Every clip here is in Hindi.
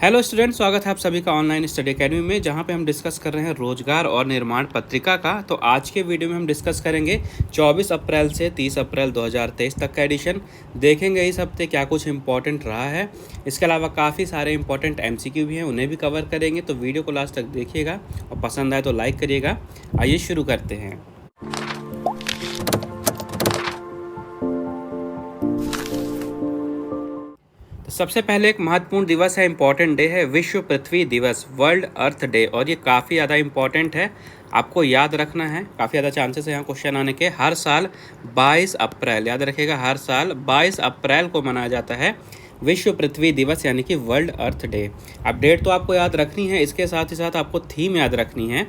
हेलो स्टूडेंट, स्वागत है आप सभी का ऑनलाइन स्टडी एकेडमी में, जहां पे हम डिस्कस कर रहे हैं रोजगार और निर्माण पत्रिका का। तो आज के वीडियो में हम डिस्कस करेंगे 24 अप्रैल से 30 अप्रैल 2023 तक का एडिशन। देखेंगे इस हफ्ते क्या कुछ इंपॉर्टेंट रहा है। इसके अलावा काफ़ी सारे इंपॉर्टेंट एमसीक्यू भी हैं, उन्हें भी कवर करेंगे। तो वीडियो को लास्ट तक देखिएगा और पसंद आए तो लाइक करिएगा। आइए शुरू करते हैं। सबसे पहले एक महत्वपूर्ण दिवस है, इम्पॉर्टेंट डे है, विश्व पृथ्वी दिवस, वर्ल्ड अर्थ डे। और ये काफ़ी ज़्यादा इम्पॉर्टेंट है, आपको याद रखना है। काफ़ी ज़्यादा चांसेस है यहाँ क्वेश्चन आने के। हर साल 22 अप्रैल, याद रखिएगा, हर साल 22 अप्रैल को मनाया जाता है विश्व पृथ्वी दिवस, यानी कि वर्ल्ड अर्थ डे। अब डेट तो आपको याद रखनी है, इसके साथ ही साथ आपको थीम याद रखनी है।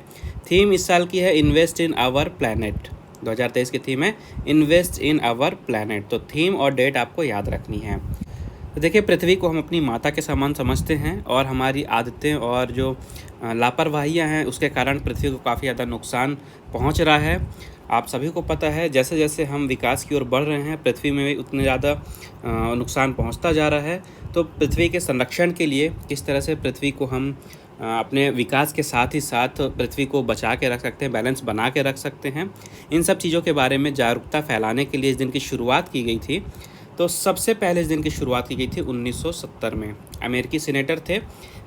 थीम इस साल की है इन्वेस्ट इन आवर प्लैनेट। 2023 की थीम है इन्वेस्ट इन आवर प्लैनेट। तो थीम और डेट आपको याद रखनी है। तो देखिए, पृथ्वी को हम अपनी माता के समान समझते हैं और हमारी आदतें और जो लापरवाहियां हैं उसके कारण पृथ्वी को काफ़ी ज़्यादा नुकसान पहुंच रहा है। आप सभी को पता है, जैसे जैसे हम विकास की ओर बढ़ रहे हैं पृथ्वी में भी उतने ज़्यादा नुकसान पहुंचता जा रहा है। तो पृथ्वी के संरक्षण के लिए किस तरह से पृथ्वी को हम अपने विकास के साथ ही साथ पृथ्वी को बचा के रख सकते हैं, बैलेंस बना के रख सकते हैं, इन सब चीज़ों के बारे में जागरूकता फैलाने के लिए इस दिन की शुरुआत की गई थी। तो सबसे पहले इस दिन की शुरुआत की गई थी 1970 में। अमेरिकी सीनेटर थे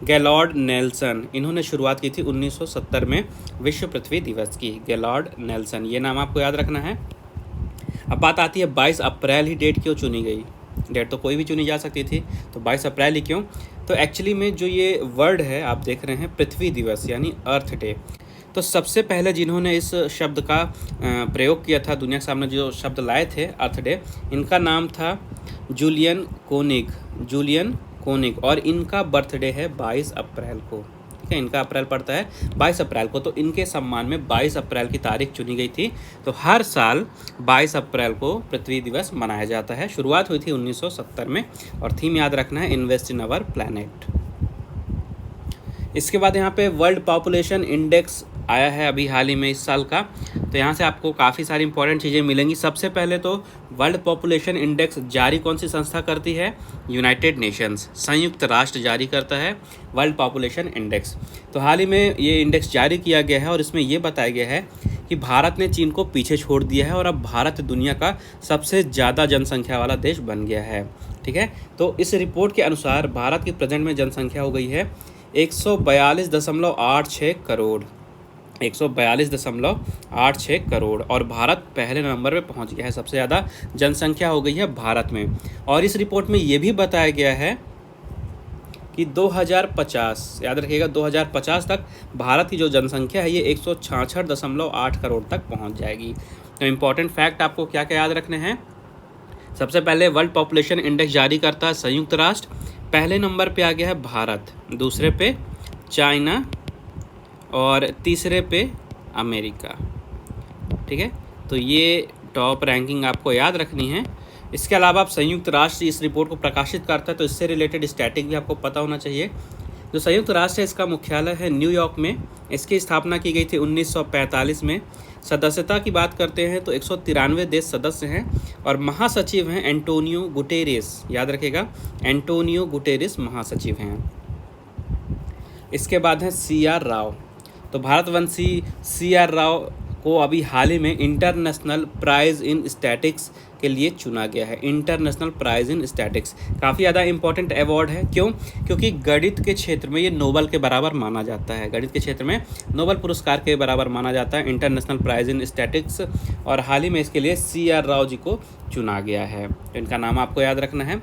गैलॉर्ड नेल्सन, इन्होंने शुरुआत की थी 1970 में विश्व पृथ्वी दिवस की। गैलॉर्ड नेल्सन, ये नाम आपको याद रखना है। अब बात आती है 22 अप्रैल ही डेट क्यों चुनी गई। डेट तो कोई भी चुनी जा सकती थी, तो 22 अप्रैल ही क्यों? तो एक्चुअली में जो ये वर्ड है आप देख रहे हैं, पृथ्वी दिवस यानी अर्थ डे। तो सबसे पहले जिन्होंने इस शब्द का प्रयोग किया था, दुनिया के सामने जो शब्द लाए थे अर्थ डे, इनका नाम था जूलियन कोनिग। और इनका बर्थडे है 22 अप्रैल को। ठीक है, इनका अप्रैल पड़ता है 22 अप्रैल को। तो इनके सम्मान में 22 अप्रैल की तारीख चुनी गई थी। तो हर साल 22 अप्रैल को पृथ्वी दिवस मनाया जाता है। शुरुआत हुई थी 1970 में और थीम याद रखना है इन्वेस्ट इन आवर प्लैनेट। इसके बाद यहाँ पे वर्ल्ड पॉपुलेशन इंडेक्स आया है अभी हाल ही में इस साल का। तो यहाँ से आपको काफ़ी सारी इंपॉर्टेंट चीज़ें मिलेंगी। सबसे पहले तो वर्ल्ड पॉपुलेशन इंडेक्स जारी कौन सी संस्था करती है? यूनाइटेड नेशंस, संयुक्त राष्ट्र जारी करता है वर्ल्ड पॉपुलेशन इंडेक्स। तो हाल ही में ये इंडेक्स जारी किया गया है और इसमें ये बताया गया है कि भारत ने चीन को पीछे छोड़ दिया है और अब भारत दुनिया का सबसे ज़्यादा जनसंख्या वाला देश बन गया है। ठीक है, तो इस रिपोर्ट के अनुसार भारत की प्रेजेंट में जनसंख्या हो गई है 142.86 करोड़, 142.86 करोड़। और भारत पहले नंबर पे पहुंच गया है, सबसे ज़्यादा जनसंख्या हो गई है भारत में। और इस रिपोर्ट में ये भी बताया गया है कि 2050, याद रखिएगा, 2050 तक भारत की जो जनसंख्या है ये 166.8 करोड़ तक पहुंच जाएगी। तो इम्पॉर्टेंट फैक्ट आपको क्या क्या याद रखने हैं? सबसे पहले वर्ल्ड पॉपुलेशन इंडेक्स जारी करता है संयुक्त राष्ट्र। पहले नंबर पे आ गया है भारत, दूसरे पे चाइना और तीसरे पे अमेरिका। ठीक है, तो ये टॉप रैंकिंग आपको याद रखनी है। इसके अलावा आप संयुक्त राष्ट्र इस रिपोर्ट को प्रकाशित करता है, तो इससे रिलेटेड स्टैटिक भी आपको पता होना चाहिए। जो संयुक्त राष्ट्र है इसका मुख्यालय है न्यूयॉर्क में। इसकी स्थापना की गई थी 1945 में। सदस्यता की बात करते हैं तो 193 देश सदस्य हैं और महासचिव हैं एंटोनियो गुटेरेस, याद रखेगा, एंटोनियो गुटेरेस महासचिव हैं। इसके बाद है CR राव। तो भारतवंशी CR राव को अभी हाल ही में इंटरनेशनल प्राइज़ इन स्टैटिक्स के लिए चुना गया है। इंटरनेशनल प्राइज़ इन स्टैटिक्स काफ़ी ज़्यादा इंपॉर्टेंट अवार्ड है। क्यों? क्योंकि गणित के क्षेत्र में ये नोबल के बराबर माना जाता है। गणित के क्षेत्र में नोबल पुरस्कार के बराबर माना जाता है इंटरनेशनल प्राइज़ इन स्टैटिक्स। और हाल ही में इसके लिए CR राव जी को चुना गया है। इनका नाम आपको याद रखना है।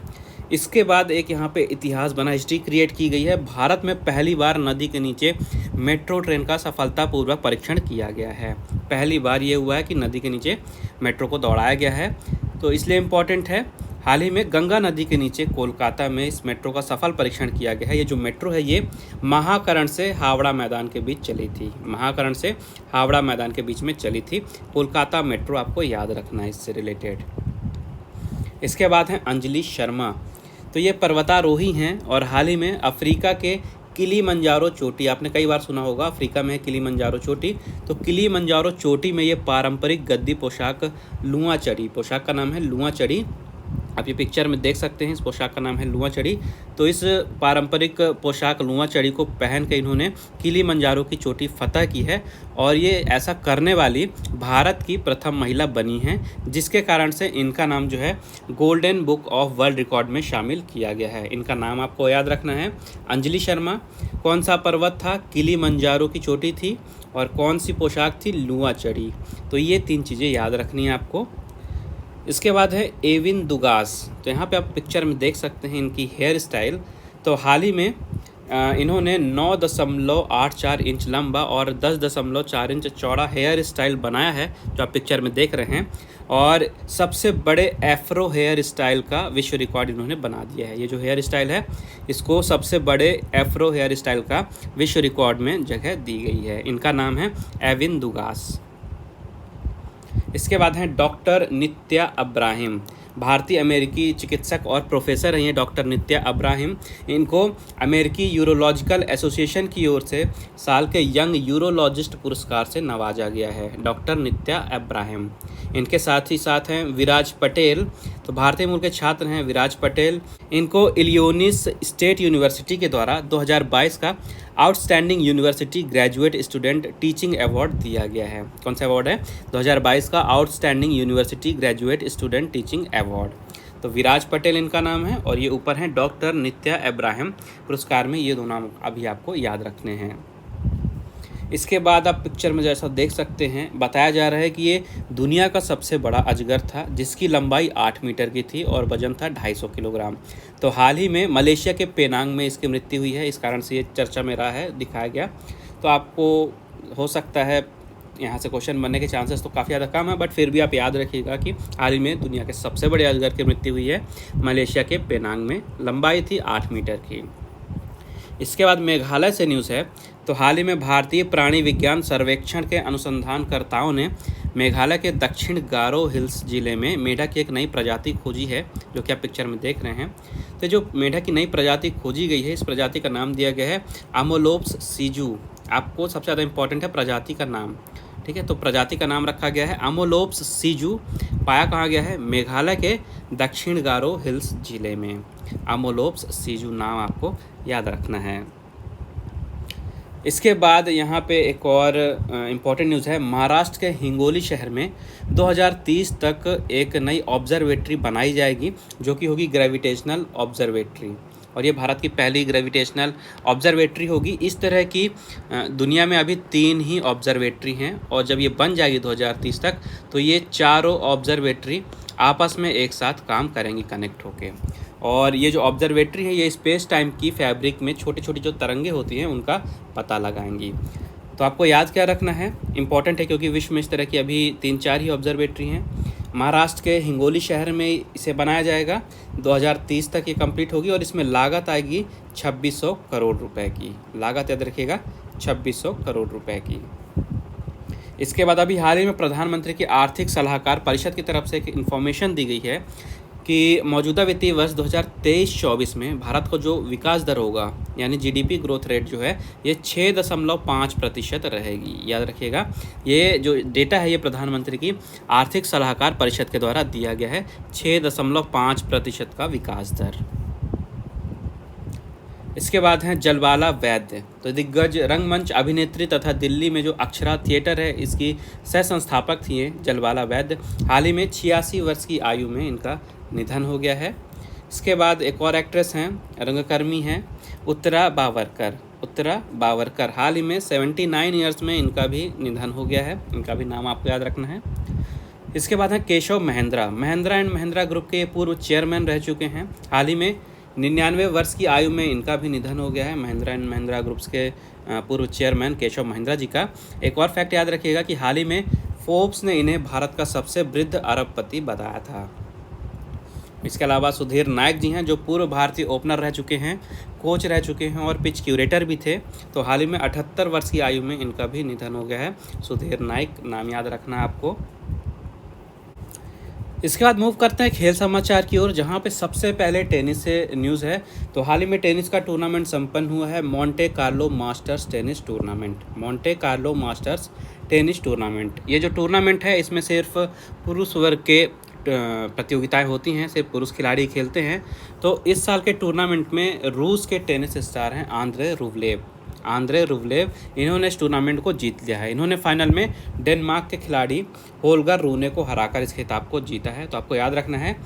इसके बाद एक यहाँ पे इतिहास बना, हिस्ट्री क्रिएट की गई है। भारत में पहली बार नदी के नीचे मेट्रो ट्रेन का सफलतापूर्वक परीक्षण किया गया है। पहली बार ये हुआ है कि नदी के नीचे मेट्रो को दौड़ाया गया है, तो इसलिए इम्पॉर्टेंट है। हाल ही में गंगा नदी के नीचे कोलकाता में इस मेट्रो का सफल परीक्षण किया गया है। ये जो मेट्रो है ये महाकरण से हावड़ा मैदान के बीच चली थी। महाकरण से हावड़ा मैदान के बीच में चली थी कोलकाता मेट्रो, आपको याद रखना है इससे रिलेटेड। इसके बाद है अंजलि शर्मा। तो ये पर्वतारोही हैं और हाल ही में अफ्रीका के किलीमंजारो चोटी, आपने कई बार सुना होगा, अफ्रीका में है किलीमंजारो चोटी। तो किलीमंजारो चोटी में ये पारंपरिक गद्दी पोशाक लुआ चढ़ी, पोशाक का नाम है लुआ चढ़ी, आप ये पिक्चर में देख सकते हैं, इस पोशाक का नाम है लुआ चढ़ी। तो इस पारंपरिक पोशाक लुआ चढ़ी को पहन के इन्होंने किलिमंजारो की चोटी फतह की है और ये ऐसा करने वाली भारत की प्रथम महिला बनी हैं, जिसके कारण से इनका नाम जो है golden book of world record में शामिल किया गया है। इनका नाम आपको याद रखना है, अंजलि शर्मा। कौन सा पर्वत था? किलिमंजारो की चोटी थी। और कौन सी पोशाक थी? लुआ चढ़ी। तो ये 3 चीज़ें याद रखनी है आपको। इसके बाद है एविन दुगास। तो यहाँ पे आप पिक्चर में देख सकते हैं इनकी हेयर स्टाइल। तो हाल ही में इन्होंने 9.84 इंच लंबा और 10.4 इंच चौड़ा हेयर स्टाइल बनाया है, जो आप पिक्चर में देख रहे हैं। और सबसे बड़े एफ्रो हेयर स्टाइल का विश्व रिकॉर्ड इन्होंने बना दिया है। ये जो हेयर स्टाइल है, इसको सबसे बड़े एफ्रो हेयर स्टाइल का विश्व रिकॉर्ड में जगह दी गई है। इनका नाम है एविन दुगास। इसके बाद हैं डॉक्टर नित्या अब्राहिम। भारतीय अमेरिकी चिकित्सक और प्रोफेसर हैं ये डॉक्टर नित्या अब्राहिम। इनको अमेरिकी यूरोलॉजिकल एसोसिएशन की ओर से साल के यंग यूरोलॉजिस्ट पुरस्कार से नवाजा गया है, डॉक्टर नित्या अब्राहिम। इनके साथ ही साथ हैं विराज पटेल। तो भारतीय मूल के छात्र हैं विराज पटेल। इनको इलियोनिस स्टेट यूनिवर्सिटी के द्वारा 2022 का outstanding university graduate student teaching award दिया गया है। कौन सा अवार्ड है? 2022 का outstanding university graduate student teaching award. तो विराज पटेल इनका नाम है और ये ऊपर हैं डॉक्टर नित्या अब्राहिम। पुरस्कार में ये दो नाम अभी आपको याद रखने हैं। इसके बाद आप पिक्चर में जैसा देख सकते हैं, बताया जा रहा है कि ये दुनिया का सबसे बड़ा अजगर था, जिसकी लंबाई 8 मीटर की थी और वजन था 250 किलोग्राम। तो हाल ही में मलेशिया के पेनांग में इसकी मृत्यु हुई है, इस कारण से ये चर्चा में रहा है, दिखाया गया। तो आपको हो सकता है यहाँ से क्वेश्चन बनने के चांसेस तो काफ़ी ज़्यादा कम है, बट फिर भी आप याद रखिएगा कि हाल ही में दुनिया के सबसे बड़े अजगर की मृत्यु हुई है मलेशिया के पेनांग में। लंबाई थी 8 मीटर की। इसके बाद मेघालय से न्यूज़ है। तो हाल ही में भारतीय प्राणी विज्ञान सर्वेक्षण के अनुसंधानकर्ताओं ने मेघालय के दक्षिण गारो हिल्स जिले में मेढक की एक नई प्रजाति खोजी है, जो कि आप पिक्चर में देख रहे हैं। तो जो मेढक की नई प्रजाति खोजी गई है, इस प्रजाति का नाम दिया गया है आमोलोप्स सीजू। आपको सबसे ज़्यादा इंपॉर्टेंट है प्रजाति का नाम, ठीक है। तो प्रजाति का नाम रखा गया है आमोलोप्स सीजू। पाया कहाँ गया है? मेघालय के दक्षिण गारो हिल्स जिले में। आमोलोप्स सीजू नाम आपको याद रखना है। इसके बाद यहाँ पे एक और इम्पॉर्टेंट न्यूज़ है। महाराष्ट्र के हिंगोली शहर में 2030 तक एक नई ऑब्जर्वेटरी बनाई जाएगी, जो कि होगी ग्रेविटेशनल ऑब्जर्वेटरी। और ये भारत की पहली ग्रेविटेशनल ऑब्जर्वेटरी होगी। इस तरह की दुनिया में अभी 3 ही ऑब्जर्वेटरी हैं, और जब ये बन जाएगी 2030 तक, तो ये चारों ऑब्जर्वेटरी आपस में एक साथ काम करेंगी कनेक्ट होके। और ये जो ऑब्जर्वेटरी है, ये स्पेस टाइम की फैब्रिक में छोटी छोटी जो तरंगे होती हैं, उनका पता लगाएंगी। तो आपको याद क्या रखना है? इंपॉर्टेंट है, क्योंकि विश्व में इस तरह की अभी 3-4 ही ऑब्जर्वेटरी हैं। महाराष्ट्र के हिंगोली शहर में इसे बनाया जाएगा। 2030 तक ये कंप्लीट होगी और इसमें लागत आएगी 2600 करोड़ रुपए की। लागत याद रखिएगा, 2600 करोड़ रुपए की। इसके बाद अभी हाल ही में प्रधानमंत्री की आर्थिक सलाहकार परिषद की तरफ से एक इन्फॉर्मेशन दी गई है कि मौजूदा वित्तीय वर्ष 2023-24 में भारत को जो विकास दर होगा, यानी जीडीपी ग्रोथ रेट जो है, ये 6.5% रहेगी। याद रखिएगा, ये जो डेटा है ये प्रधानमंत्री की आर्थिक सलाहकार परिषद के द्वारा दिया गया है, 6.5% का विकास दर। इसके बाद हैं जलबाला वैद्य। तो दिग्गज रंगमंच अभिनेत्री तथा दिल्ली में जो अक्षरा थिएटर है, इसकी सह संस्थापक थी जलबाला वैद्य। हाल ही में 86 वर्ष की आयु में इनका निधन हो गया है। इसके बाद एक और एक्ट्रेस हैं, रंगकर्मी हैं, उत्तरा बावरकर। उत्तरा बावरकर हाल ही में 79 ईयर्स में इनका भी निधन हो गया है। इनका भी नाम आपको याद रखना है। इसके बाद है केशव महिंद्रा। महिंद्रा एंड महिंद्रा ग्रुप के पूर्व चेयरमैन रह चुके हैं। हाल ही में 99 वर्ष की आयु में इनका भी निधन हो गया है, महिंद्रा एंड महिंद्रा ग्रुप्स के पूर्व चेयरमैन केशव महिंद्रा जी का। एक और फैक्ट याद रखिएगा कि हाल ही में फोर्ब्स ने इन्हें भारत का सबसे वृद्ध अरबपति बताया था। इसके अलावा सुधीर नायक जी हैं, जो पूर्व भारतीय ओपनर रह चुके हैं, कोच रह चुके हैं और पिच क्यूरेटर भी थे। तो हाल ही में 78 वर्ष की आयु में इनका भी निधन हो गया है। सुधीर नायक नाम याद रखना आपको। इसके बाद मूव करते हैं खेल समाचार की ओर, जहां पे सबसे पहले टेनिस से न्यूज़ है। तो हाल ही में टेनिस का टूर्नामेंट संपन्न हुआ है, Monte Carlo masters tennis tournament. Monte Carlo masters tennis tournament, ये जो टूर्नामेंट है, इसमें सिर्फ पुरुष वर्ग के प्रतियोगिताएं होती हैं, सिर्फ पुरुष खिलाड़ी खेलते हैं। तो इस साल के टूर्नामेंट में रूस के टेनिस स्टार हैं आंद्रे रूबलेव, इन्होंने इस टूर्नामेंट को जीत लिया है। इन्होंने फाइनल में डेनमार्क के खिलाड़ी होल्गर रूने को हराकर इस खिताब को जीता है। तो आपको याद रखना है,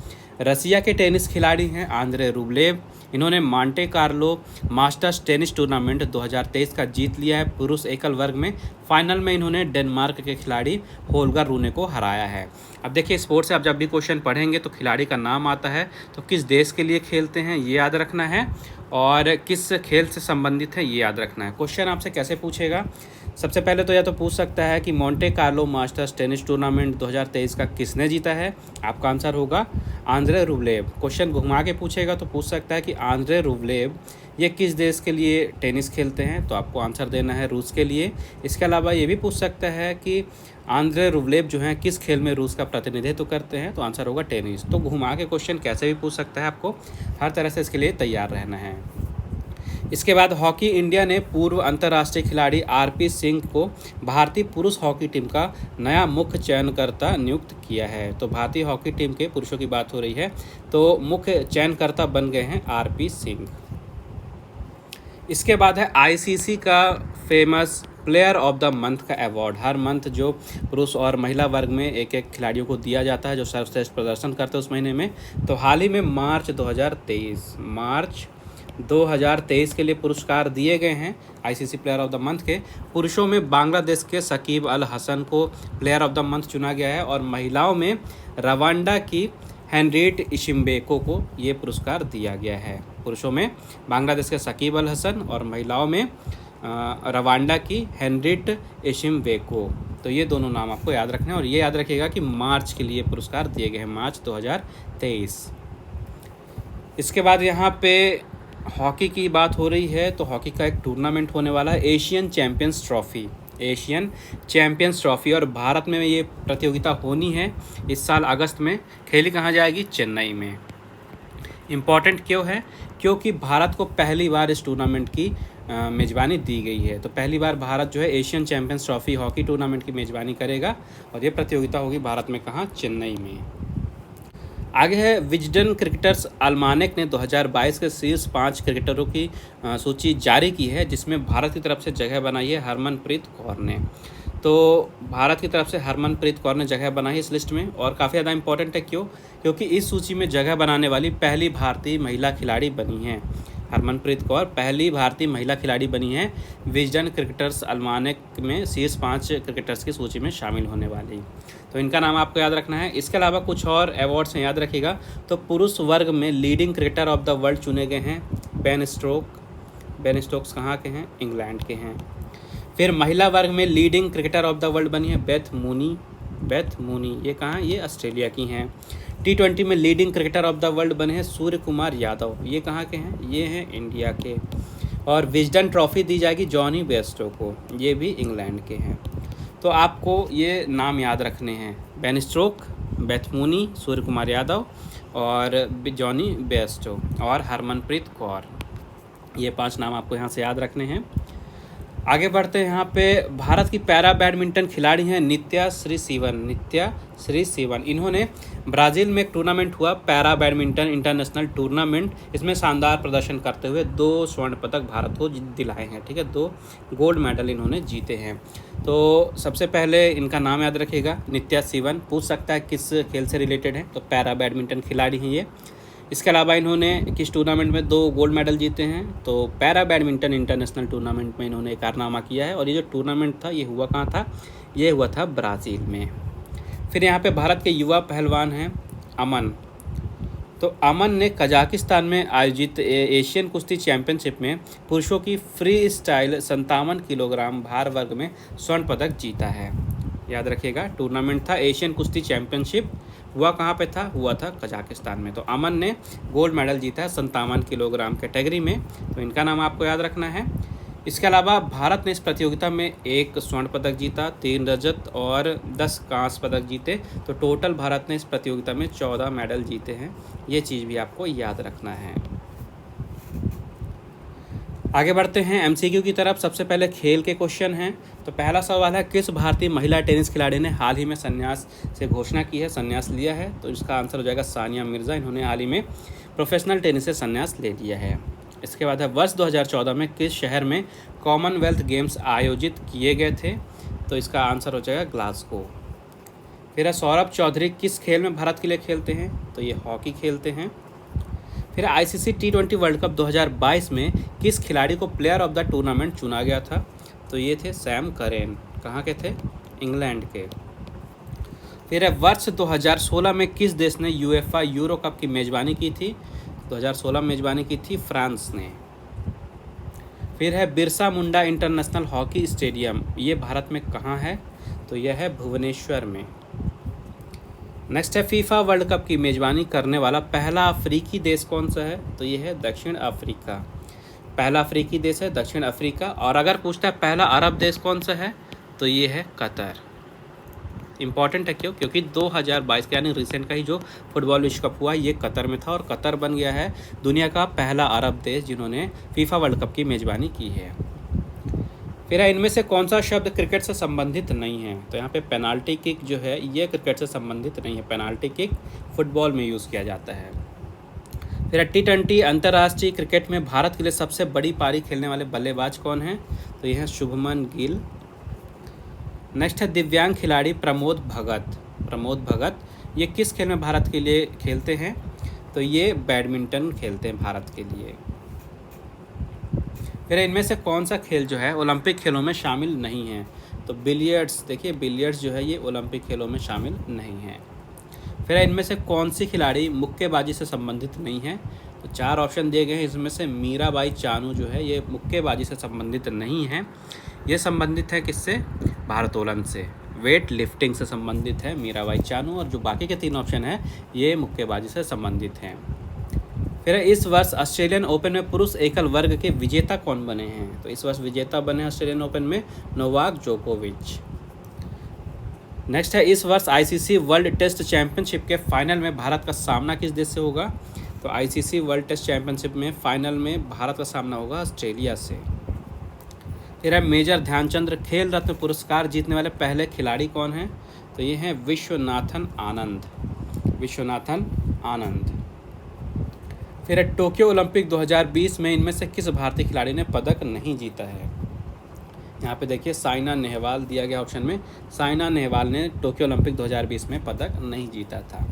रसिया के टेनिस खिलाड़ी हैं आंद्रे रूबलेव, इन्होंने Monte Carlo masters tennis tournament 2023 का जीत लिया है पुरुष एकल वर्ग में। फाइनल में इन्होंने डेनमार्क के खिलाड़ी होल्गर रूने को हराया है। अब देखिए, स्पोर्ट्स से आप जब भी क्वेश्चन पढ़ेंगे तो खिलाड़ी का नाम आता है, तो किस देश के लिए खेलते हैं ये याद रखना है, और किस खेल से संबंधित है ये याद रखना है। क्वेश्चन आपसे कैसे पूछेगा, सबसे पहले तो या तो पूछ सकता है कि Monte Carlo masters tennis tournament 2023 का किसने जीता है, आपका आंसर होगा आंद्रे रूबलेव। क्वेश्चन घुमा के पूछेगा तो पूछ सकता है कि आंद्रे रूबलेव ये किस देश के लिए टेनिस खेलते हैं, तो आपको आंसर देना है रूस के लिए। इसके अलावा ये भी पूछ सकता है कि आंद्रे रूबलेव जो हैं किस खेल में रूस का प्रतिनिधित्व करते हैं, तो आंसर होगा टेनिस। तो घुमा के क्वेश्चन कैसे भी पूछ सकता है, आपको हर तरह से इसके लिए तैयार रहना है। इसके बाद हॉकी इंडिया ने पूर्व अंतर्राष्ट्रीय खिलाड़ी आरपी सिंह को भारतीय पुरुष हॉकी टीम का नया मुख्य चयनकर्ता नियुक्त किया है। तो भारतीय हॉकी टीम के पुरुषों की बात हो रही है, तो मुख्य चयनकर्ता बन गए हैं आरपी सिंह। इसके बाद है आईसीसी का famous player of the month का अवार्ड। हर मंथ जो पुरुष और महिला वर्ग में एक एक खिलाड़ियों को दिया जाता है जो सर्वश्रेष्ठ प्रदर्शन करते हैं उस महीने में। तो हाल ही में मार्च 2023 के लिए पुरस्कार दिए गए हैं ICC player of the month के। पुरुषों में बांग्लादेश के शकीब अल हसन को प्लेयर ऑफ द मंथ चुना गया है, और महिलाओं में रवांडा की हेनरिट इशिम्बेको को ये पुरस्कार दिया गया है। पुरुषों में बांग्लादेश के शकीब अल हसन और महिलाओं में रवांडा की हेनरिट इशिम्बेको। तो ये दोनों नाम आपको याद रखने हैं, और ये याद रखिएगा कि मार्च के लिए पुरस्कार दिए गए हैं, मार्च 2023। इसके बाद यहाँ पे हॉकी की बात हो रही है, तो हॉकी का एक टूर्नामेंट होने वाला है, एशियन चैम्पियंस ट्रॉफी, और भारत में ये प्रतियोगिता होनी है इस साल अगस्त में। खेली कहाँ जाएगी, चेन्नई में। इम्पॉर्टेंट क्यों है, क्योंकि भारत को पहली बार इस टूर्नामेंट की मेज़बानी दी गई है। तो पहली बार भारत जो है Asian champions trophy hockey tournament की मेज़बानी करेगा, और ये प्रतियोगिता होगी भारत में कहाँ, चेन्नई में। आगे है विजडन क्रिकेटर्स अल्मानेक ने 2022 के शीर्ष 5 क्रिकेटरों की सूची जारी की है, जिसमें भारत की तरफ से जगह बनाई है हरमनप्रीत कौर ने। तो भारत की तरफ से हरमनप्रीत कौर ने जगह बनाई इस लिस्ट में, और काफ़ी ज़्यादा इंपॉर्टेंट है। क्यों, क्योंकि इस सूची में जगह बनाने वाली पहली भारतीय महिला खिलाड़ी बनी हैं। हरमनप्रीत कौर पहली भारतीय महिला खिलाड़ी बनी हैं विजडन क्रिकेटर्स अल्मानेक में शीर्ष 5 क्रिकेटर्स की सूची में शामिल होने वाली। तो इनका नाम आपको याद रखना है। इसके अलावा कुछ और अवार्ड्स हैं, याद रखिएगा। तो पुरुष वर्ग में leading cricketer of the world चुने गए हैं बेन स्टोक्स कहाँ के हैं, इंग्लैंड के हैं। फिर महिला वर्ग में leading cricketer of the world बनी है बेथ मूनी, ये कहाँ, ये ऑस्ट्रेलिया की हैं। T20 में leading cricketer of the world बने हैं सूर्य कुमार यादव, ये कहाँ के हैं, ये हैं इंडिया के। और विजडन ट्रॉफी दी जाएगी जॉनी बेस्टो को, ये भी इंग्लैंड के हैं। तो आपको ये नाम याद रखने हैं, Ben Stoke, Beth Mooney, Surya Kumar Yadav और जॉनी बेस्टो और हरमनप्रीत कौर, ये 5 नाम आपको यहाँ से याद रखने हैं। आगे बढ़ते हैं, यहाँ पे भारत की पैरा बैडमिंटन खिलाड़ी हैं नित्या श्री सिवन। इन्होंने ब्राज़ील में एक टूर्नामेंट हुआ, पैरा बैडमिंटन इंटरनेशनल टूर्नामेंट, इसमें शानदार प्रदर्शन करते हुए 2 स्वर्ण पदक भारत को दिलाए हैं। ठीक है, 2 गोल्ड मेडल इन्होंने जीते हैं। तो सबसे पहले इनका नाम याद रखिएगा, नित्या सिवन। पूछ सकता है किस खेल से रिलेटेड है, तो पैरा बैडमिंटन खिलाड़ी हैं ये। इसके अलावा इन्होंने किस टूर्नामेंट में 2 गोल्ड मेडल जीते हैं, तो पैरा बैडमिंटन इंटरनेशनल टूर्नामेंट में इन्होंने कारनामा किया है। और ये जो टूर्नामेंट था ये हुआ कहाँ था, ये हुआ था ब्राज़ील में। फिर यहाँ पे भारत के युवा पहलवान हैं अमन। तो अमन ने कजाकिस्तान में आयोजित एशियन कुश्ती चैंपियनशिप में पुरुषों की फ्री स्टाइल 57 किलोग्राम भार वर्ग में स्वर्ण पदक जीता है। याद रखिएगा, टूर्नामेंट था एशियन कुश्ती चैंपियनशिप, हुआ कहाँ पे था, हुआ था कजाकिस्तान में। तो अमन ने गोल्ड मेडल जीता है 57 किलोग्राम कैटेगरी में, तो इनका नाम आपको याद रखना है। इसके अलावा भारत ने इस प्रतियोगिता में 1 स्वर्ण पदक जीता, 3 रजत और 10 कांस्य पदक जीते। तो टोटल भारत ने इस प्रतियोगिता में 14 मेडल जीते हैं, ये चीज़ भी आपको याद रखना है। आगे बढ़ते हैं एमसीक्यू की तरफ। सबसे पहले खेल के क्वेश्चन हैं। तो पहला सवाल है, किस भारतीय महिला टेनिस खिलाड़ी ने हाल ही में संन्यास से घोषणा की है, संन्यास लिया है? तो इसका आंसर हो जाएगा सानिया मिर्ज़ा। इन्होंने हाल ही में प्रोफेशनल टेनिस से संन्यास ले लिया है। इसके बाद है, वर्ष 2014 में किस शहर में कॉमनवेल्थ गेम्स आयोजित किए गए थे? तो इसका आंसर हो जाएगा ग्लासगो। फिर है, सौरभ चौधरी किस खेल में भारत के लिए खेलते हैं? तो ये हॉकी खेलते हैं। फिर आईसीसी T20 वर्ल्ड कप 2022 में किस खिलाड़ी को प्लेयर ऑफ द टूर्नामेंट चुना गया था? तो ये थे सैम करेन। कहाँ के थे? इंग्लैंड के। फिर है, वर्ष 2016 में किस देश ने यूएफए यूरो कप की मेज़बानी की थी? 2016 में मेज़बानी की थी फ्रांस ने। फिर है, Birsa Munda international hockey stadium, ये भारत में कहाँ है? तो यह है भुवनेश्वर में। नेक्स्ट है, फीफा वर्ल्ड कप की मेज़बानी करने वाला पहला अफ्रीकी देश कौन सा है? तो ये है दक्षिण अफ्रीका। पहला अफ्रीकी देश है दक्षिण अफ्रीका। और अगर पूछता है पहला अरब देश कौन सा है, तो ये है कतर। इंपॉर्टेंट है क्यों? क्योंकि 2022 का यानी रिसेंट का ही जो फुटबॉल विश्व कप हुआ ये कतर में था, और कतर बन गया है दुनिया का पहला अरब देश जिन्होंने फीफा वर्ल्ड कप की मेज़बानी की है। फिर इनमें से कौन सा शब्द क्रिकेट से संबंधित नहीं है? तो यहाँ पे पेनाल्टी किक जो है ये क्रिकेट से संबंधित नहीं है। पेनाल्टी किक फुटबॉल में यूज़ किया जाता है। फिर T20 अंतर्राष्ट्रीय क्रिकेट में भारत के लिए सबसे बड़ी पारी खेलने वाले बल्लेबाज कौन हैं? तो ये हैं शुभमन गिल। नेक्स्ट है, दिव्यांग खिलाड़ी प्रमोद भगत। प्रमोद भगत ये किस खेल में भारत के लिए खेलते हैं? तो ये बैडमिंटन खेलते हैं भारत के लिए। फिर इनमें से कौन सा खेल जो है ओलंपिक खेलों में शामिल नहीं है? तो बिलियर्ड्स। देखिए बिलियर्ड्स जो है ये ओलंपिक खेलों में शामिल नहीं है। फिर इनमें से कौन सी खिलाड़ी मुक्केबाजी से संबंधित नहीं है? तो 4 ऑप्शन दिए गए हैं, इसमें से मीराबाई चानू जो है ये मुक्केबाजी से संबंधित नहीं है। ये संबंधित है किससे? भारोत्तोलन से, वेट लिफ्टिंग से संबंधित है मीराबाई चानू। और जो बाकी के 3 ऑप्शन हैं ये मुक्केबाजी से संबंधित हैं। फिर इस वर्ष ऑस्ट्रेलियन ओपन में पुरुष एकल वर्ग के विजेता कौन बने हैं? तो इस वर्ष विजेता बने ऑस्ट्रेलियन ओपन में नोवाक जोकोविच। नेक्स्ट है, इस वर्ष आईसीसी वर्ल्ड टेस्ट चैंपियनशिप के फाइनल में भारत का सामना किस देश से होगा? तो आईसीसी वर्ल्ड टेस्ट चैंपियनशिप में फाइनल में भारत का सामना होगा ऑस्ट्रेलिया से। फिर है, मेजर ध्यानचंद खेल रत्न पुरस्कार जीतने वाले पहले खिलाड़ी कौन हैं? तो ये हैं विश्वनाथन आनंद। विश्वनाथन आनंद। फिर है, टोक्यो ओलंपिक 2020 में इनमें से किस भारतीय खिलाड़ी ने पदक नहीं जीता है? यहाँ पे देखिए साइना नेहवाल दिया गया ऑप्शन में। साइना नेहवाल ने टोक्यो ओलंपिक 2020 में पदक नहीं जीता था।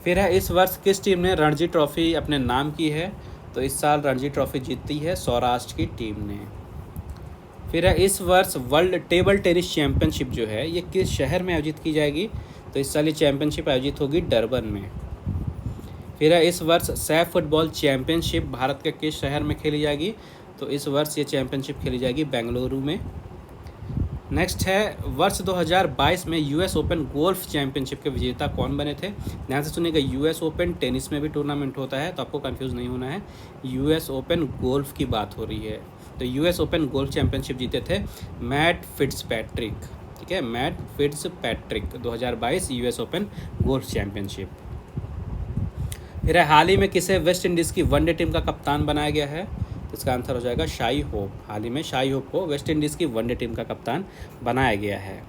फिर है, इस वर्ष किस टीम ने रणजी ट्रॉफी अपने नाम की है? तो इस साल रणजी ट्रॉफी जीती है सौराष्ट्र की टीम ने। फिर है, इस वर्ष वर्ल्ड टेबल टेनिस चैंपियनशिप जो है ये किस शहर में आयोजित की जाएगी? तो इस साल ये चैंपियनशिप आयोजित होगी डरबन में। फिर है, इस वर्ष सैफ फुटबॉल चैंपियनशिप भारत के किस शहर में खेली जाएगी? तो इस वर्ष ये चैंपियनशिप खेली जाएगी बेंगलुरु में। नेक्स्ट है, वर्ष 2022 में यूएस ओपन गोल्फ चैंपियनशिप के विजेता कौन बने थे? ध्यान से सुनिएगा, यूएस ओपन टेनिस में भी टूर्नामेंट होता है तो आपको कंफ्यूज नहीं होना है। यूएस ओपन गोल्फ की बात हो रही है। तो यूएस ओपन गोल्फ चैंपियनशिप जीते थे मैट फिट्जपैट्रिक। ठीक है, Matt Fitzpatrick 2022 US Open golf championship. फिर हाल ही में किसे वेस्ट इंडीज़ की वनडे टीम का कप्तान बनाया गया है? तो इसका आंसर हो जाएगा शाई होप। हाल ही में शाई होप को वेस्ट इंडीज़ की वनडे टीम का कप्तान बनाया गया है।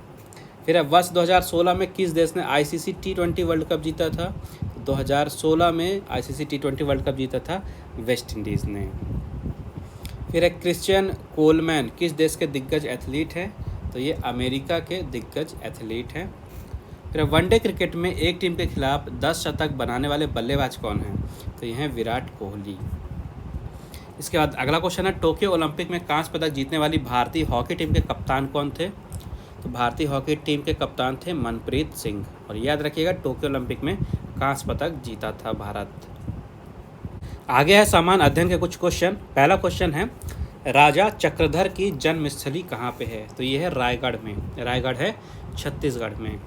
फिर वर्ष 2016 में किस देश ने आईसीसी T20 वर्ल्ड कप जीता था? 2016 में आईसीसी T20 वर्ल्ड कप जीता था वेस्ट इंडीज़ ने। फिर क्रिश्चियन कोलमैन किस देश के दिग्गज एथलीट हैं? तो ये अमेरिका के दिग्गज एथलीट हैं। फिर वनडे क्रिकेट में एक टीम के खिलाफ 10 शतक बनाने वाले बल्लेबाज कौन हैं? तो ये हैं विराट कोहली। इसके बाद अगला क्वेश्चन है, टोक्यो ओलंपिक में कांस्य पदक जीतने वाली भारतीय हॉकी टीम के कप्तान कौन थे? तो भारतीय हॉकी टीम के कप्तान थे मनप्रीत सिंह। और याद रखिएगा टोक्यो ओलंपिक में कांस्य पदक जीता था भारत। आगे है सामान्य अध्ययन के कुछ क्वेश्चन। पहला क्वेश्चन है, राजा चक्रधर की जन्मस्थली कहाँ पे है? तो ये है रायगढ़ में। रायगढ़ है छत्तीसगढ़ में।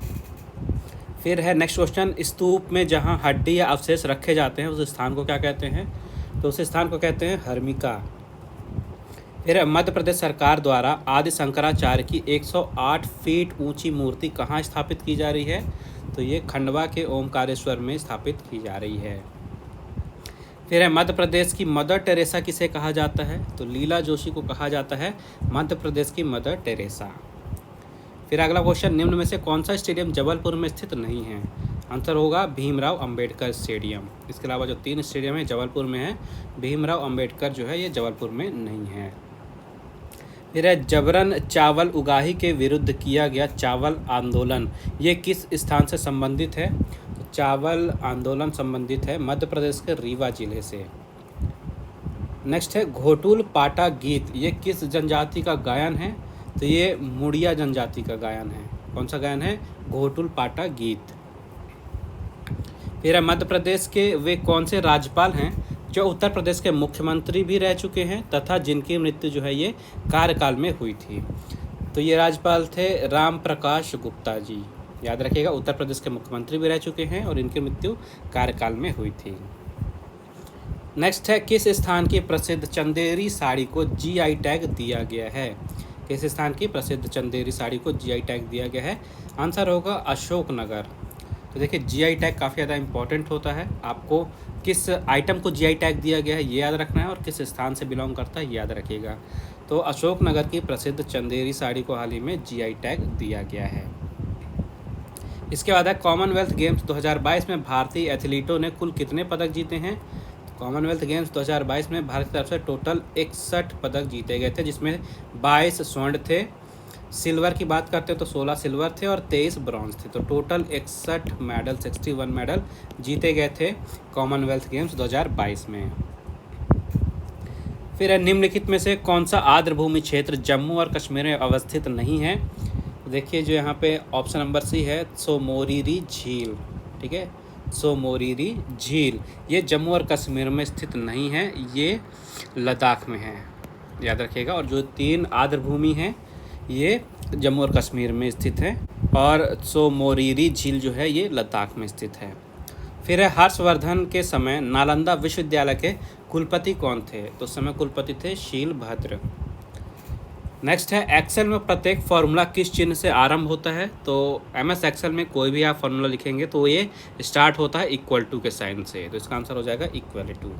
फिर है नेक्स्ट क्वेश्चन, स्तूप में जहाँ हड्डी या अवशेष रखे जाते हैं उस स्थान को क्या कहते हैं? तो उस स्थान को कहते हैं हर्मिका। फिर मध्य प्रदेश सरकार द्वारा आदि शंकराचार्य की 108 फीट ऊंची मूर्ति कहाँ स्थापित की जा रही है? तो ये खंडवा के ओमकारेश्वर में स्थापित की जा रही है। फिर है मध्य प्रदेश की मदर टेरेसा किसे कहा जाता है? तो लीला जोशी को कहा जाता है मध्य प्रदेश की मदर टेरेसा। फिर अगला क्वेश्चन, निम्न में से कौन सा स्टेडियम जबलपुर में स्थित नहीं है? आंसर होगा भीमराव अंबेडकर स्टेडियम। इसके अलावा जो 3 स्टेडियम है जबलपुर में है, भीमराव अंबेडकर जो है ये जबलपुर में नहीं है। फिर है जबरन चावल उगाही के विरुद्ध किया गया चावल आंदोलन, ये किस स्थान से संबंधित है? तो चावल आंदोलन संबंधित है मध्य प्रदेश के रीवा जिले से। नेक्स्ट है घोटुल पाटा गीत, ये किस जनजाति का गायन है? तो ये मुड़िया जनजाति का गायन है। कौन सा गायन है? घोटुल पाटा गीत। फिर है मध्य प्रदेश के वे कौन से राज्यपाल हैं जो उत्तर प्रदेश के मुख्यमंत्री भी रह चुके हैं तथा जिनकी मृत्यु जो है ये कार्यकाल में हुई थी? तो ये राज्यपाल थे राम प्रकाश गुप्ता जी। याद रखिएगा, उत्तर प्रदेश के मुख्यमंत्री भी रह चुके हैं और इनकी मृत्यु कार्यकाल में हुई थी। नेक्स्ट है किस स्थान की प्रसिद्ध चंदेरी साड़ी को जीआई टैग दिया गया है? किस स्थान की प्रसिद्ध चंदेरी साड़ी को जीआई टैग दिया गया है? आंसर होगा अशोकनगर। तो देखिए जीआई टैग काफ़ी ज़्यादा इंपॉर्टेंट होता है। आपको किस आइटम को जीआई टैग दिया गया है ये याद रखना है और किस स्थान से बिलोंग करता है ये याद रखिएगा। तो अशोकनगर की प्रसिद्ध चंदेरी साड़ी को हाल ही में जीआई टैग दिया गया है। इसके बाद है कॉमनवेल्थ गेम्स 2022 में भारतीय एथलीटों ने कुल कितने पदक जीते हैं? कॉमनवेल्थ गेम्स 2022 में भारत की तरफ से टोटल 61 पदक जीते गए थे, जिसमें 22 स्वर्ण थे। सिल्वर की बात करते हैं तो 16 सिल्वर थे और 23 ब्रॉन्ज थे। तो टोटल 61 मेडल, 61 मेडल जीते गए थे कॉमनवेल्थ गेम्स 2022 में। फिर है निम्नलिखित में से कौन सा आर्द्रभूमि क्षेत्र जम्मू और कश्मीर में अवस्थित नहीं है? देखिए जो यहाँ पे ऑप्शन नंबर सी है सोमोरीरी झील। ठीक है, सोमोरीरी झील ये जम्मू और कश्मीर में स्थित नहीं है, ये लद्दाख में है। याद रखिएगा। और जो 3 आर्द्रभूमि हैं ये जम्मू और कश्मीर में स्थित है और सोमोरीरी झील जो है ये लद्दाख में स्थित है। फिर है हर्षवर्धन के समय नालंदा विश्वविद्यालय के कुलपति कौन थे? तो उस समय कुलपति थे शीलभद्र। नेक्स्ट है एक्सेल में प्रत्येक फॉर्मूला किस चिन्ह से आरंभ होता है? तो MS एक्सेल में कोई भी आप फॉर्मूला लिखेंगे तो ये स्टार्ट होता है इक्वल टू के साइन से, तो इसका आंसर हो जाएगा इक्वल टू।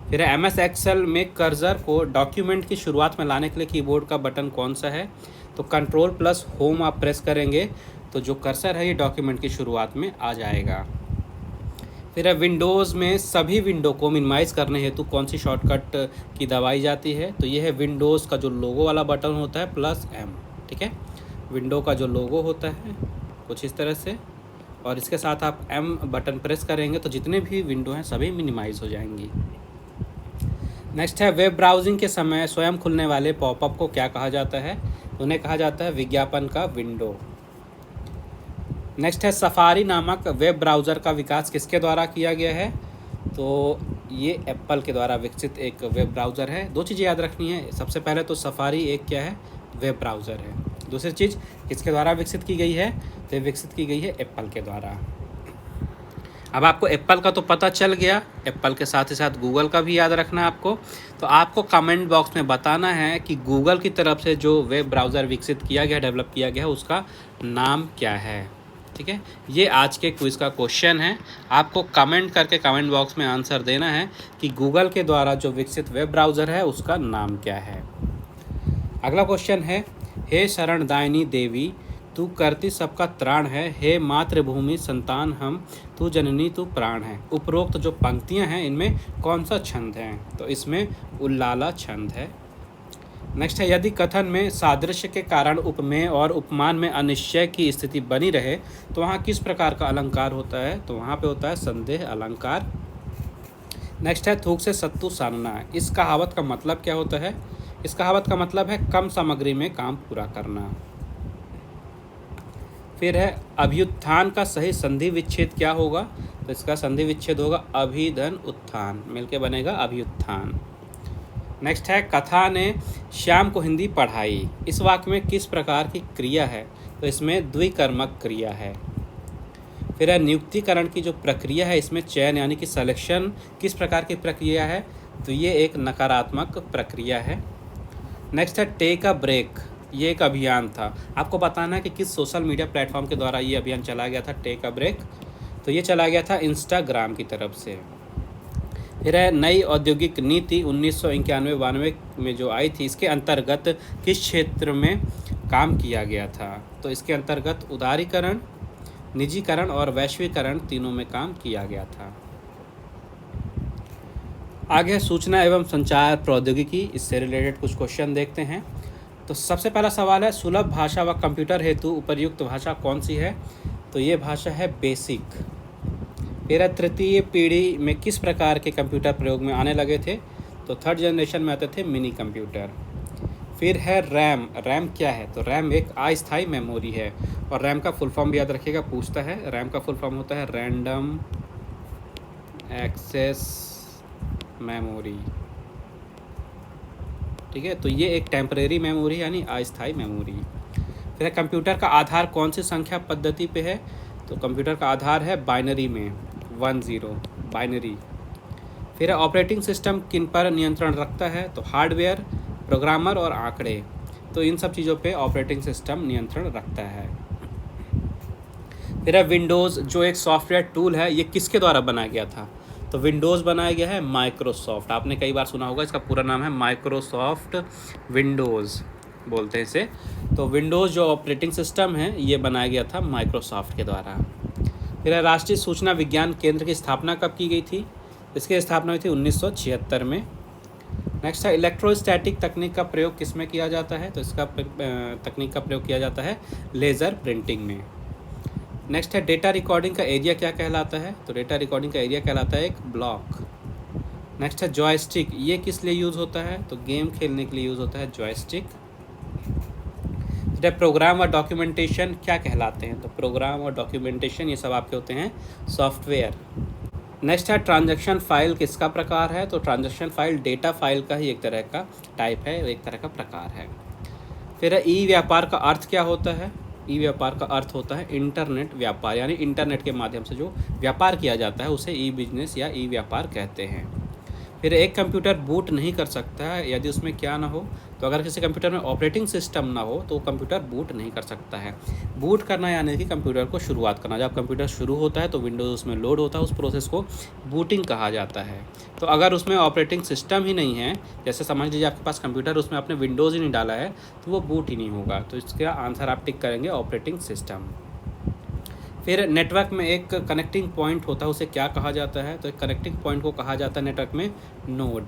फिर है MS एक्सेल में कर्सर को डॉक्यूमेंट की शुरुआत में लाने के लिए कीबोर्ड का बटन कौन सा है? तो कंट्रोल प्लस होम आप प्रेस करेंगे तो जो कर्सर है ये डॉक्यूमेंट की शुरुआत में आ जाएगा। फिर है विंडोज़ में सभी विंडो को मिनिमाइज़ करने हेतु कौन सी शॉर्टकट की दबाई जाती है? तो ये है विंडोज़ का जो लोगो वाला बटन होता है +M। ठीक है, विंडो का जो लोगो होता है कुछ इस तरह से, और इसके साथ आप M बटन प्रेस करेंगे तो जितने भी विंडो हैं सभी मिनिमाइज़ हो जाएंगी। नेक्स्ट है वेब ब्राउजिंग के समय स्वयं खुलने वाले पॉपअप को क्या कहा जाता है? उन्हें कहा जाता है विज्ञापन का विंडो। नेक्स्ट है सफारी नामक वेब ब्राउज़र का विकास किसके द्वारा किया गया है? तो ये एप्पल के द्वारा विकसित एक वेब ब्राउज़र है। 2 चीज़ें याद रखनी है, सबसे पहले तो सफारी एक क्या है? वेब ब्राउज़र है। दूसरी चीज़ किसके द्वारा विकसित की गई है? तो ये विकसित की गई है एप्पल के द्वारा। अब आपको एप्पल का तो पता चल गया, एप्पल के साथ ही साथ गूगल का भी याद रखना है आपको। तो आपको कमेंट बॉक्स में बताना है कि गूगल की तरफ से जो वेब ब्राउज़र विकसित किया गया, डेवलप किया गया है, उसका नाम क्या है। ठीक है, ये आज के क्विज़ का क्वेश्चन है। आपको कमेंट करके कमेंट बॉक्स में आंसर देना है कि गूगल के द्वारा जो विकसित वेब ब्राउज़र है उसका नाम क्या है। अगला क्वेश्चन है, हे शरणदायिनी देवी तू करती सबका त्राण है, हे मातृभूमि संतान हम, तू जननी तू प्राण है। उपरोक्त जो पंक्तियां हैं इनमें कौन सा छंद है? तो इसमें उल्लाला छंद है। नेक्स्ट है, यदि कथन में सादृश्य के कारण उपमेय और उपमान में अनिश्चय की स्थिति बनी रहे तो वहाँ किस प्रकार का अलंकार होता है? तो वहाँ पे होता है संदेह अलंकार। नेक्स्ट है, थूक से सत्तू सानना, इस कहावत का मतलब क्या होता है? इस कहावत का मतलब है कम सामग्री में काम पूरा करना। फिर है, अभ्युत्थान का सही संधि विच्छेद क्या होगा? तो इसका संधि विच्छेद होगा अभिधन उत्थान, मिलके बनेगा अभ्युत्थान। नेक्स्ट है, कथा ने श्याम को हिंदी पढ़ाई, इस वाक्य में किस प्रकार की क्रिया है? तो इसमें द्विकर्मक क्रिया है। फिर है, नियुक्तिकरण की जो प्रक्रिया है इसमें चयन यानी कि सिलेक्शन किस प्रकार की प्रक्रिया है? तो ये एक नकारात्मक प्रक्रिया है। नेक्स्ट है, टेक अ ब्रेक, ये एक अभियान था। आपको बताना है कि किस सोशल मीडिया प्लेटफॉर्म के द्वारा ये अभियान चलाया गया था टेक अ ब्रेक। तो ये चला गया था इंस्टाग्राम की तरफ से। फिर है नई औद्योगिक नीति 1991-92 में जो आई थी, इसके अंतर्गत किस क्षेत्र में काम किया गया था? तो इसके अंतर्गत उदारीकरण, निजीकरण और वैश्वीकरण तीनों में काम किया गया था। आगे सूचना एवं संचार प्रौद्योगिकी, इससे रिलेटेड कुछ क्वेश्चन देखते हैं। तो सबसे पहला सवाल है, सुलभ भाषा व कंप्यूटर हेतु उपयुक्त भाषा कौन सी है? तो ये भाषा है बेसिक। फिर तृतीय पीढ़ी में किस प्रकार के कंप्यूटर प्रयोग में आने लगे थे? तो थर्ड जनरेशन में आते थे मिनी कंप्यूटर। फिर है रैम। रैम क्या है? तो रैम एक अस्थायी मेमोरी है, और रैम का फुल फॉर्म भी याद रखिएगा, पूछता है। रैम का फुल फॉर्म होता है रैंडम एक्सेस मेमोरी। ठीक है, तो ये एक टेम्परेरी मेमोरी यानी अस्थायी मेमोरी। फिर कंप्यूटर का आधार कौन सी संख्या पद्धति पे है? तो कंप्यूटर का आधार है बाइनरी में 10 बाइनरी। फिर ऑपरेटिंग सिस्टम किन पर नियंत्रण रखता है? तो हार्डवेयर, प्रोग्रामर और आंकड़े। तो इन सब चीज़ों पे ऑपरेटिंग सिस्टम नियंत्रण रखता है। फिर विंडोज़ जो एक सॉफ्टवेयर टूल है, ये किसके द्वारा बनाया गया था? तो विंडोज़ बनाया गया है माइक्रोसॉफ्ट। आपने कई बार सुना होगा, इसका पूरा नाम है माइक्रोसॉफ्ट विंडोज़ बोलते हैं इसे। तो विंडोज़ जो ऑपरेटिंग सिस्टम है, ये बनाया गया था माइक्रोसॉफ्ट के द्वारा। फिर राष्ट्रीय सूचना विज्ञान केंद्र की स्थापना कब की गई थी? इसकी स्थापना हुई थी 1976 में। नेक्स्ट है इलेक्ट्रोस्टैटिक तकनीक का प्रयोग किस में किया जाता है? तो इसका तकनीक का प्रयोग किया जाता है लेज़र प्रिंटिंग में। नेक्स्ट है डेटा रिकॉर्डिंग का एरिया क्या कहलाता है? तो डेटा रिकॉर्डिंग का एरिया कहलाता है एक ब्लॉक। नेक्स्ट है जॉयस्टिक, ये किस लिए यूज़ होता है? तो गेम खेलने के लिए यूज़ होता है जॉयस्टिक। फिर प्रोग्राम और डॉक्यूमेंटेशन क्या कहलाते हैं? तो प्रोग्राम और डॉक्यूमेंटेशन ये सब आपके होते हैं सॉफ्टवेयर। नेक्स्ट है ट्रांजैक्शन फाइल किसका प्रकार है? तो ट्रांजैक्शन फाइल डेटा फाइल का ही एक तरह का टाइप है, एक तरह का प्रकार है। फिर ई व्यापार का अर्थ क्या होता है? ई व्यापार का अर्थ होता है इंटरनेट व्यापार, यानी इंटरनेट के माध्यम से जो व्यापार किया जाता है उसे ई बिजनेस या ई व्यापार कहते हैं। फिर एक कंप्यूटर बूट नहीं कर सकता है यदि उसमें क्या ना हो? तो अगर किसी कंप्यूटर में ऑपरेटिंग सिस्टम ना हो तो कंप्यूटर बूट नहीं कर सकता है। बूट करना यानी कि कंप्यूटर को शुरुआत करना। जब कंप्यूटर शुरू होता है तो विंडोज़ उसमें लोड होता है, उस प्रोसेस को बूटिंग कहा जाता है। तो अगर उसमें ऑपरेटिंग सिस्टम ही नहीं है, जैसे समझ लीजिए आपके पास कंप्यूटर, उसमें आपने विंडोज़ ही नहीं डाला है, तो वो बूट ही नहीं होगा। तो इसका आंसर आप टिक करेंगे ऑपरेटिंग सिस्टम। फिर नेटवर्क में एक कनेक्टिंग पॉइंट होता है, उसे क्या कहा जाता है? तो एक कनेक्टिंग पॉइंट को कहा जाता है नेटवर्क में नोड।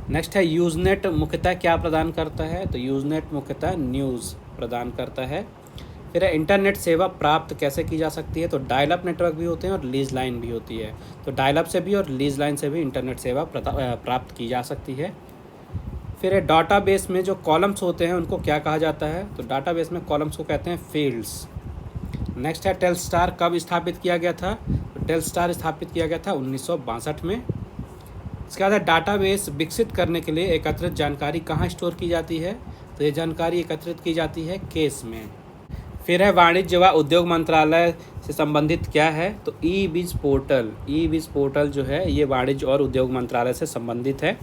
नेक्स्ट है यूजनेट मुख्यतः क्या प्रदान करता है? तो यूजनेट मुख्यतः न्यूज़ प्रदान करता है। फिर इंटरनेट सेवा प्राप्त कैसे की जा सकती है? तो डायल अप नेटवर्क भी होते हैं और लीज लाइन भी होती है। तो डायल अप से भी और लीज लाइन से भी इंटरनेट सेवा प्राप्त की जा सकती है। फिर डाटाबेस में जो कॉलम्स होते हैं उनको क्या कहा जाता है? तो डाटाबेस में कॉलम्स को कहते हैं फील्ड्स। नेक्स्ट है टेलस्टार कब स्थापित किया गया था? तो टेलस्टार स्थापित किया गया था 1962 में। इसके बाद डाटाबेस विकसित करने के लिए एकत्रित जानकारी कहाँ स्टोर की जाती है? तो ये जानकारी एकत्रित की जाती है केस में। फिर है वाणिज्य व उद्योग मंत्रालय से संबंधित क्या है? तो ई बीज पोर्टल। ई बीज पोर्टल जो है ये वाणिज्य और उद्योग मंत्रालय से संबंधित है।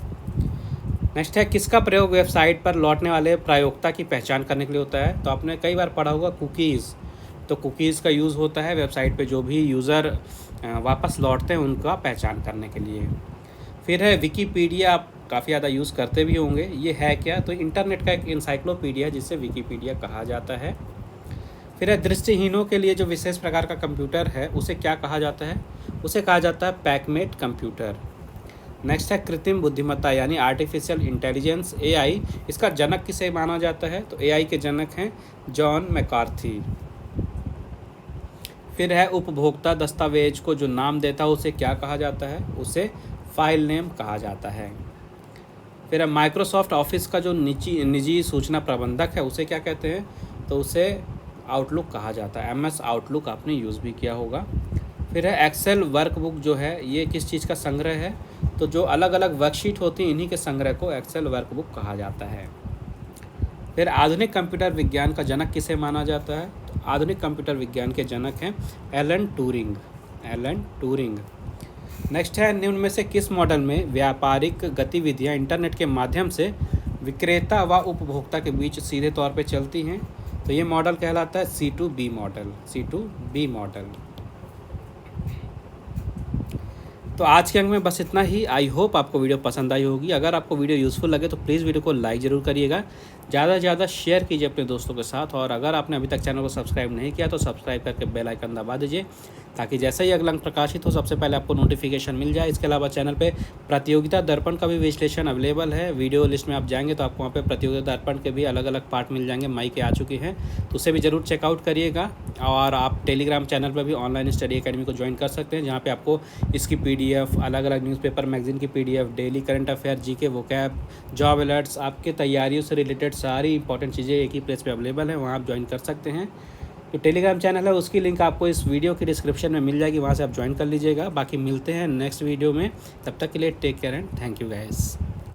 नेक्स्ट है किसका प्रयोग वेबसाइट पर लौटने वाले प्रायोगिकता की पहचान करने के लिए होता है? तो आपने कई बार पढ़ा होगा कुकीज़। तो कुकीज़ का यूज़ होता है वेबसाइट पे जो भी यूज़र वापस लौटते हैं उनका पहचान करने के लिए। फिर है विकीपीडिया, आप काफ़ी ज़्यादा यूज़ करते भी होंगे। ये है क्या? तो इंटरनेट का एक इंसाइक्लोपीडिया जिसे विकीपीडिया कहा जाता है। फिर है दृष्टिहीनों के लिए जो विशेष प्रकार का कंप्यूटर है उसे क्या कहा जाता है? उसे कहा जाता है पैकमेट कंप्यूटर। नेक्स्ट है कृत्रिम बुद्धिमत्ता यानी आर्टिफिशियल इंटेलिजेंस, एआई। इसका जनक किसे माना जाता है? तो एआई के जनक हैं जॉन मैकार्थी। फिर है उपभोक्ता दस्तावेज को जो नाम देता है उसे क्या कहा जाता है? उसे फाइल नेम कहा जाता है। फिर है माइक्रोसॉफ्ट ऑफिस का जो निजी सूचना प्रबंधक है उसे क्या कहते हैं? तो उसे आउटलुक कहा जाता है। MS आउटलुक आपने यूज़ भी किया होगा। फिर है एक्सेल वर्कबुक जो है ये किस चीज़ का संग्रह है? तो जो अलग अलग वर्कशीट होती हैं इन्हीं के संग्रह को एक्सेल वर्कबुक कहा जाता है। फिर आधुनिक कंप्यूटर विज्ञान का जनक किसे माना जाता है? तो आधुनिक कंप्यूटर विज्ञान के जनक हैं Alan Turing. Alan Turing. Next है निम्न में से किस मॉडल में व्यापारिक गतिविधियां इंटरनेट के माध्यम से विक्रेता व उपभोक्ता के बीच सीधे तौर पर चलती हैं? तो ये मॉडल कहलाता है C2B मॉडल। C2B model. तो आज के अंक में बस इतना ही। आई होप आपको वीडियो पसंद आई होगी। अगर आपको वीडियो यूज़फुल लगे तो प्लीज़ वीडियो को लाइक ज़रूर करिएगा, ज़्यादा से ज़्यादा शेयर कीजिए अपने दोस्तों के साथ, और अगर आपने अभी तक चैनल को सब्सक्राइब नहीं किया तो सब्सक्राइब करके बेल आइकन दबा दीजिए, ताकि जैसे ही अगला अंक प्रकाशित हो सबसे पहले आपको नोटिफिकेशन मिल जाए। इसके अलावा चैनल पे प्रतियोगिता दर्पण का भी विश्लेषण अवेलेबल है। वीडियो लिस्ट में आप जाएंगे तो आपको वहाँ पे प्रतियोगिता दर्पण के भी अलग अलग पार्ट मिल जाएंगे, मई के आ चुके हैं, तो उसे भी ज़रूर चेकआउट करिएगा। और आप टेलीग्राम चैनल पर भी ऑनलाइन स्टडी एकेडमी को ज्वाइन कर सकते हैं, जहाँ पे आपको इसकी PDF, अलग अलग न्यूज़पेपर मैगजीन की PDF, daily current affair, GK, vocab, job alerts, आपके तैयारियों से रिलेटेड सारी इंपॉर्टेंट चीज़ें एक ही प्लेस पे अवेलेबल है, वहाँ आप ज्वाइन कर सकते हैं। जो टेलीग्राम चैनल है उसकी लिंक आपको इस वीडियो की डिस्क्रिप्शन में मिल जाएगी, वहाँ से आप ज्वाइन कर लीजिएगा। बाकी मिलते हैं नेक्स्ट वीडियो में, तब तक के लिए take care and thank you guys.